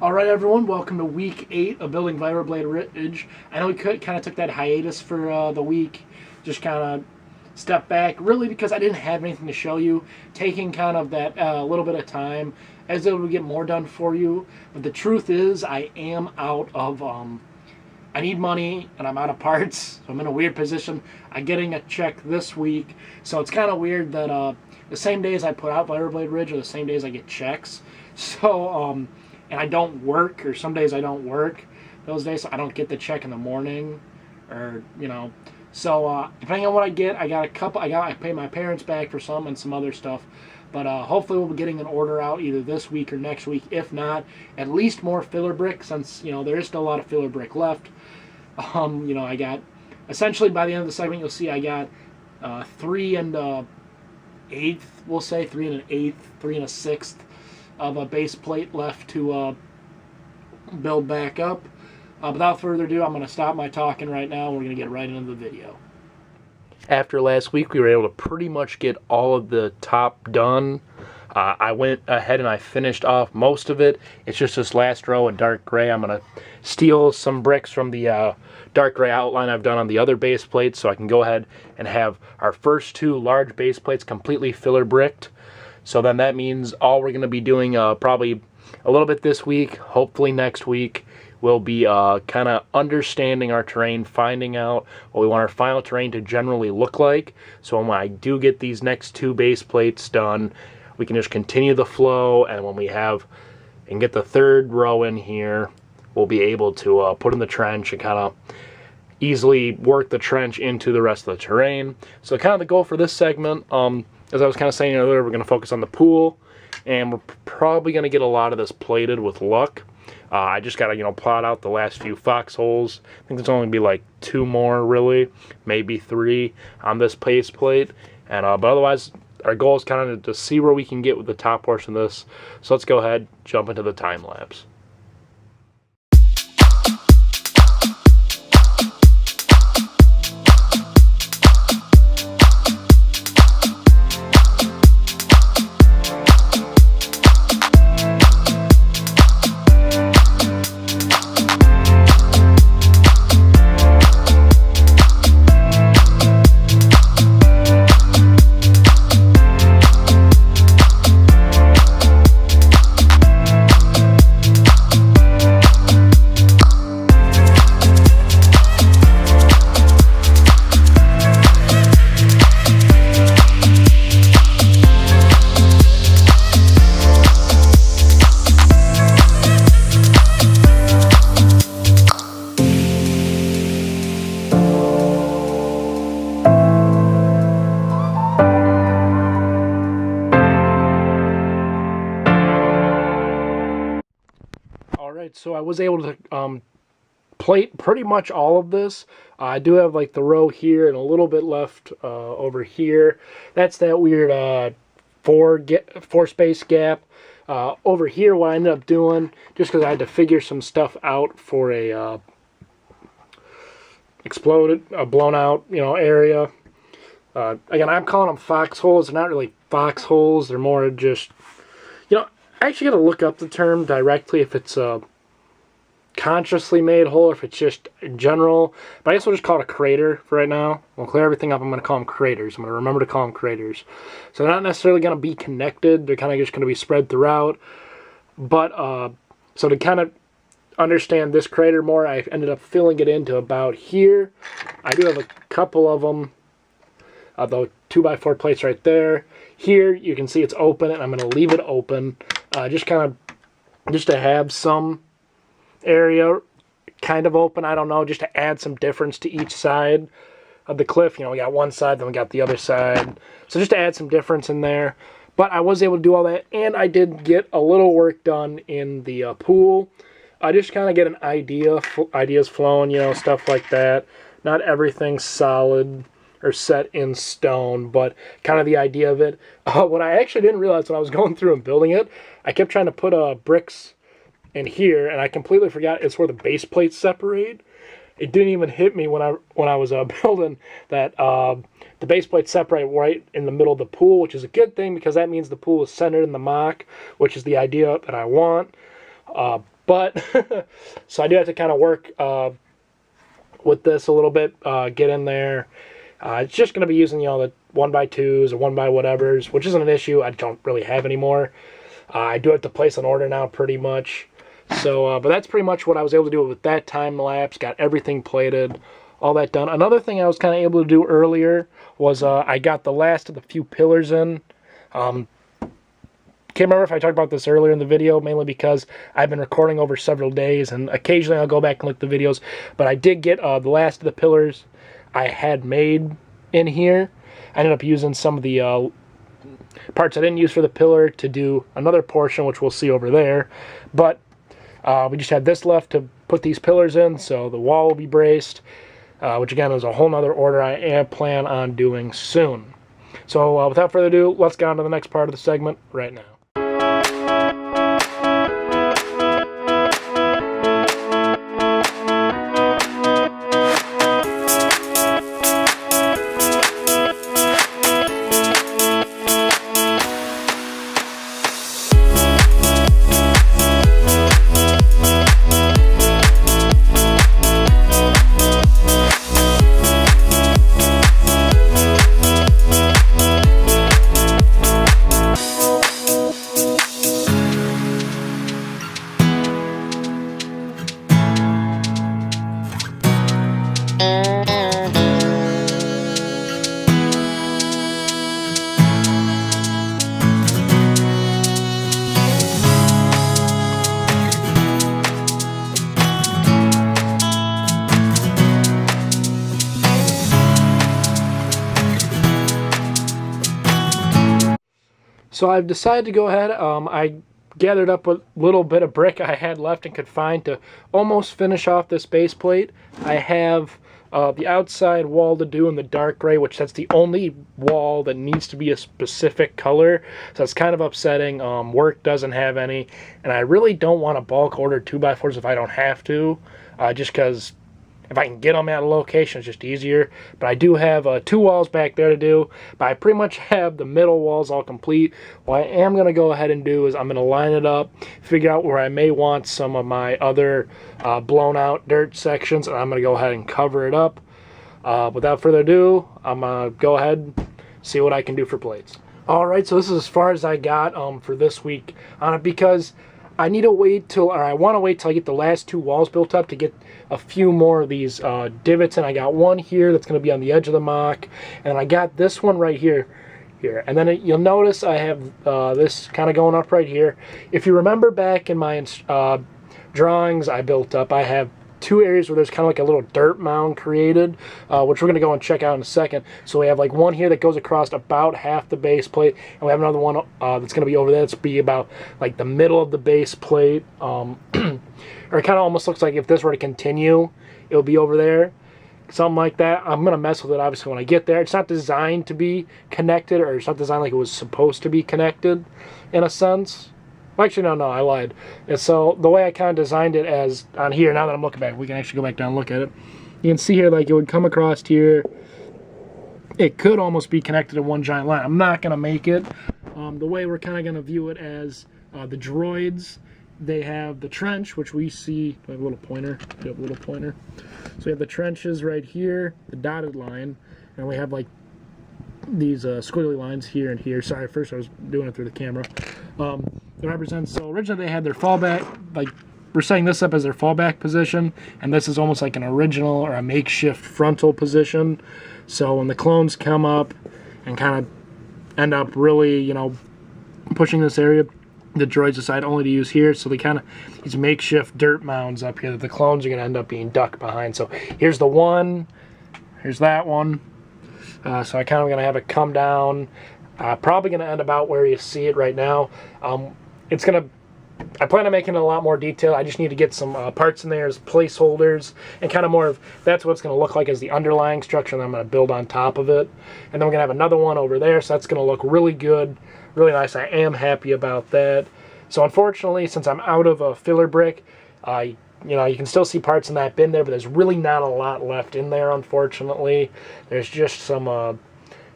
Alright everyone, welcome to week 8 of building Vibroblade. I know we kind of took that hiatus for the week, just kind of stepped back, really because I didn't have anything to show you, taking kind of that little bit of time, as it would get more done for you. But the truth is, I am out of, I need money and I'm out of parts, so I'm in a weird position. I'm getting a check this week, so it's kind of weird that the same days I put out Vibroblade Ridge are the same days I get checks. So, and I don't work, or some days I don't work those days, so I don't get the check in the morning, or, you know. So, depending on what I get, I pay my parents back for some and some other stuff. But hopefully we'll be getting an order out either this week or next week. If not, at least more filler brick, since, you know, there is still a lot of filler brick left. You know, I got, essentially by the end of the segment, you'll see I got 3 1/8, we'll say, 3 1/8, 3 1/6 of a base plate left to build back up. Without further ado, I'm going to stop my talking right now. We're going to get right into the video. After last week, we were able to pretty much get all of the top done. I went ahead and I finished off most of it. It's just this last row of dark gray. I'm going to steal some bricks from the dark gray outline I've done on the other base plates, so I can go ahead and have our first 2 large base plates completely filler bricked. So then that means all we're going to be doing probably a little bit this week, hopefully next week, will be kind of understanding our terrain, finding out what we want our final terrain to generally look like. So when I do get these next 2 base plates done, we can just continue the flow, and when we have and get the 3rd row in here, we'll be able to put in the trench and kind of easily work the trench into the rest of the terrain. So kind of the goal for this segment, as I was kind of saying earlier, we're going to focus on the pool, and we're probably going to get a lot of this plated with luck. I just got to, you know, plot out the last few foxholes. I think there's only going to be like 2 more, really, maybe 3 on this base plate. And but otherwise, our goal is kind of to see where we can get with the top portion of this. So let's go ahead, jump into the time lapse. So I was able to plate pretty much all of this. I do have like the row here and a little bit left over here. That's that weird 4 space gap. Over here, what I ended up doing, just because I had to figure some stuff out for a blown out, you know, area. Again, I'm calling them foxholes. They're not really foxholes. They're more just, you know, I actually got to look up the term directly if it's consciously made hole or if it's just general. But I guess we'll just call it a crater for right now. We'll clear everything up. I'm going to call them craters. I'm going to remember to call them craters. So they're not necessarily going to be connected. They're kind of just going to be spread throughout. But so to kind of understand this crater more, I ended up filling it into about here. I do have a couple of them. The 2x4 plates right there. Here you can see it's open, and I'm going to leave it open, just to have some area kind of open. I don't know, just to add some difference to each side of the cliff. You know, we got one side, then we got the other side. So just to add some difference in there. But I was able to do all that, and I did get a little work done in the pool. I just kind of get an ideas flowing, you know, stuff like that. Not everything's solid or set in stone, but kind of the idea of it. What I actually didn't realize when I was going through and building it, I kept trying to put bricks in here, and I completely forgot it's where the base plates separate. It didn't even hit me when I was building that the base plates separate right in the middle of the pool, which is a good thing because that means the pool is centered in the mock, which is the idea that I want. But, so I do have to kind of work with this a little bit, get in there. It's just going to be using, you know, the 1x2s or 1x-whatevers, which isn't an issue. I don't really have anymore. I do have to place an order now pretty much. So, but that's pretty much what I was able to do with that time lapse. Got everything plated, all that done. Another thing I was kind of able to do earlier was I got the last of the few pillars in. Can't remember if I talked about this earlier in the video, mainly because I've been recording over several days, and occasionally I'll go back and look at the videos. But I did get the last of the pillars I had made in here. I ended up using some of the parts I didn't use for the pillar to do another portion, which we'll see over there. But we just had this left to put these pillars in, so the wall will be braced, which again is a whole nother order I plan on doing soon. So without further ado, let's get on to the next part of the segment right now. So I've decided to go ahead, I gathered up a little bit of brick I had left and could find to almost finish off this base plate. I have the outside wall to do in the dark gray, which that's the only wall that needs to be a specific color. So it's kind of upsetting. Work doesn't have any, and I really don't want to bulk order 2x4s if I don't have to, just because if I can get them at a location, it's just easier. But I do have 2 walls back there to do. But I pretty much have the middle walls all complete. What I am going to go ahead and do is I'm going to line it up, figure out where I may want some of my other blown out dirt sections, and I'm going to go ahead and cover it up. Without further ado, I'm going to go ahead and see what I can do for plates. Alright, so this is as far as I got for this week on it, because I need to wait till, or I want to wait till I get the last 2 walls built up to get a few more of these divots. And I got one here that's going to be on the edge of the mock, and I got this one right here. And then you'll notice I have this kind of going up right here. If you remember back in my drawings I built up, I have 2 areas where there's kind of like a little dirt mound created, which we're going to go and check out in a second. So we have like one here that goes across about half the base plate, and we have another one that's going to be over there. That's be about like the middle of the base plate, or it kind of almost looks like if this were to continue, it would be over there, something like that. I'm going to mess with it obviously when I get there. It's not designed to be connected, or it's not designed like it was supposed to be connected in a sense. Well, actually, no, I lied. And so the way I kind of designed it as on here, now that I'm looking back, we can actually go back down and look at it. You can see here, like it would come across here. It could almost be connected to one giant line. I'm not going to make it. The way we're kind of going to view it as the droids, they have the trench, which we see. Do I have a little pointer? Do I have a little pointer? So we have the trenches right here, the dotted line, and we have like these squiggly lines here and here. Sorry, first I was doing it through the camera. That represents, so originally they had their fallback, like we're setting this up as their fallback position, and this is almost like an original or a makeshift frontal position. So when the clones come up and kind of end up really, you know, pushing this area, the droids decide only to use here. So they kind of, these makeshift dirt mounds up here that the clones are going to end up being ducked behind. So here's the one, here's that one. So I kind of going to have it come down. Probably going to end about where you see it right now. It's going to, I plan on making it a lot more detailed. I just need to get some parts in there as placeholders, and kind of more of, that's what it's going to look like as the underlying structure, and I'm going to build on top of it. And then we're going to have another one over there, so that's going to look really good, really nice. I am happy about that. So unfortunately, since I'm out of a filler brick, you know, you can still see parts in that bin there, but there's really not a lot left in there, unfortunately. There's just some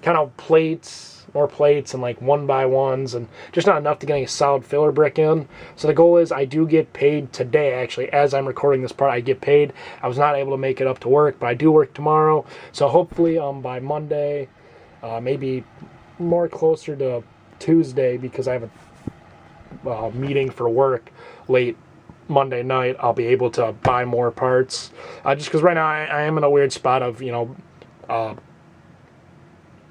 kind of plates, more plates and like 1x1s, and just not enough to getting a solid filler brick in. So the goal is I do get paid today, actually. As I'm recording this part, I get paid. I was not able to make it up to work, but I do work tomorrow. So hopefully by Monday, maybe more closer to Tuesday, because I have a meeting for work late Monday night, I'll be able to buy more parts. Just because right now I am in a weird spot of, you know,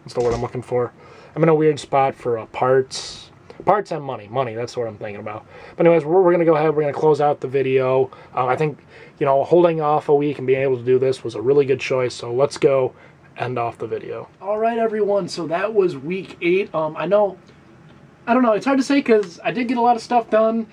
what's the word I'm looking for? I'm in a weird spot for parts and money. That's what I'm thinking about. But anyways, we're going to go ahead. We're going to close out the video. I think, you know, holding off a week and being able to do this was a really good choice. So let's go end off the video. All right, everyone. So that was week 8. I don't know. It's hard to say because I did get a lot of stuff done.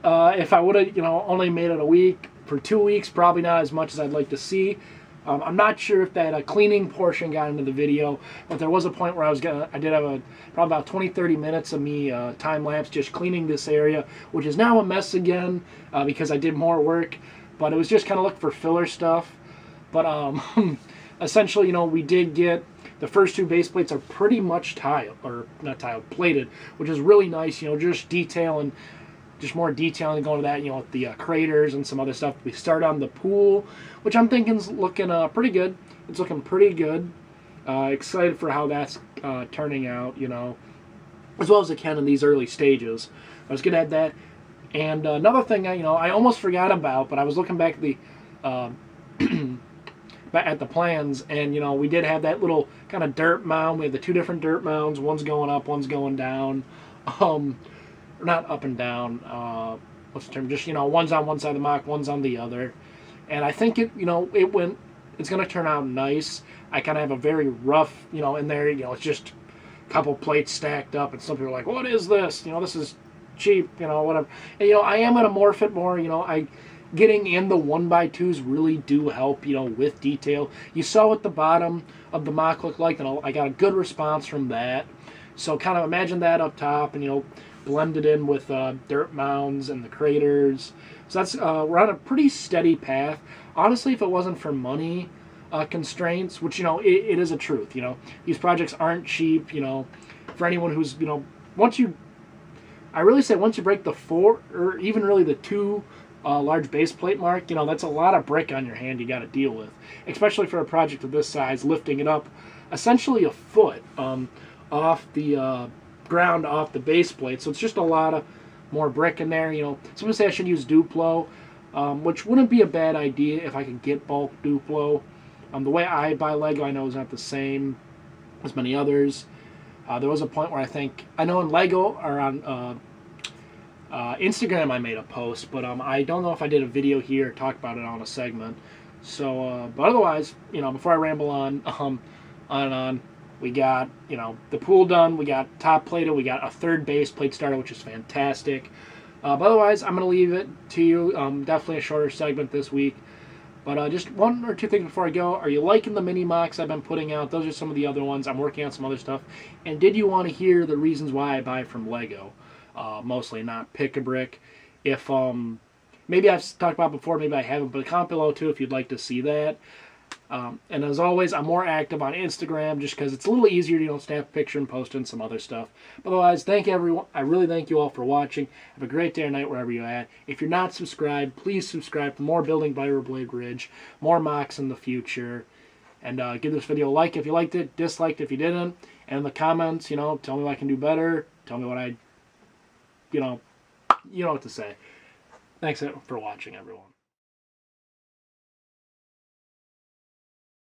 If I would have, you know, only made it a week, for 2 weeks, probably not as much as I'd like to see. I'm not sure if that cleaning portion got into the video, but there was a point where I did have probably about 20-30 minutes of me time-lapse just cleaning this area, which is now a mess again because I did more work, but it was just kind of looking for filler stuff. But essentially, you know, we did get the first 2 base plates are pretty much plated, which is really nice, you know, just detailing. Just more detailing going to that, you know, with the craters and some other stuff. We start on the pool, which I'm thinking is looking pretty good. It's looking pretty good. Excited for how that's turning out, you know, as well as it can in these early stages. I was good at that. And another thing, you know, I almost forgot about, but I was looking back at the plans, and you know, we did have that little kind of dirt mound. We had the 2 different dirt mounds. One's going up, one's going down. Not up and down, what's the term, just, you know, one's on one side of the mock, one's on the other, and I think it, you know, it's going to turn out nice. I kind of have a very rough, you know, in there, you know, it's just a couple plates stacked up, and some people are like, what is this, you know, this is cheap, you know, whatever, and, you know, I am going to morph it more, you know, getting in the 1x2s really do help, you know, with detail. You saw what the bottom of the mock looked like, and I got a good response from that, so kind of imagine that up top, and, you know, blended in with dirt mounds and the craters. So that's we're on a pretty steady path. Honestly, if it wasn't for money constraints, which, you know, it is a truth, you know, these projects aren't cheap, you know, for anyone who's, you know, I really say once you break the 4 or even really the 2 large base plate mark, you know, that's a lot of brick on your hand you got to deal with, especially for a project of this size, lifting it up essentially a foot off the ground, off the base plate. So it's just a lot of more brick in there. You know, someone say I should use Duplo, which wouldn't be a bad idea if I could get bulk Duplo. The way I buy Lego, I know is not the same as many others. There was a point where I know in Lego or on Instagram I made a post, but I don't know if I did a video here or talk about it on a segment. So, but otherwise, you know, before I ramble on and on, we got, you know, the pool done. We got top plated. We got a 3rd base plate started, which is fantastic. But otherwise, I'm going to leave it to you. Definitely a shorter segment this week. But just 1 or 2 things before I go. Are you liking the mini mocks I've been putting out? Those are some of the other ones. I'm working on some other stuff. And did you want to hear the reasons why I buy from Lego? Mostly, not Pick-a-Brick. If maybe I've talked about it before, maybe I haven't, but comment below too if you'd like to see that. And as always, I'm more active on Instagram just because it's a little easier to, you know, snap a picture and post in some other stuff. But otherwise, thank everyone. I really thank you all for watching. Have a great day or night wherever you're at. If you're not subscribed, please subscribe for more building Vibroblade Ridge, more mocks in the future. And give this video a like if you liked it, disliked if you didn't. And in the comments, you know, tell me what I can do better. Tell me what you know what to say. Thanks for watching, everyone.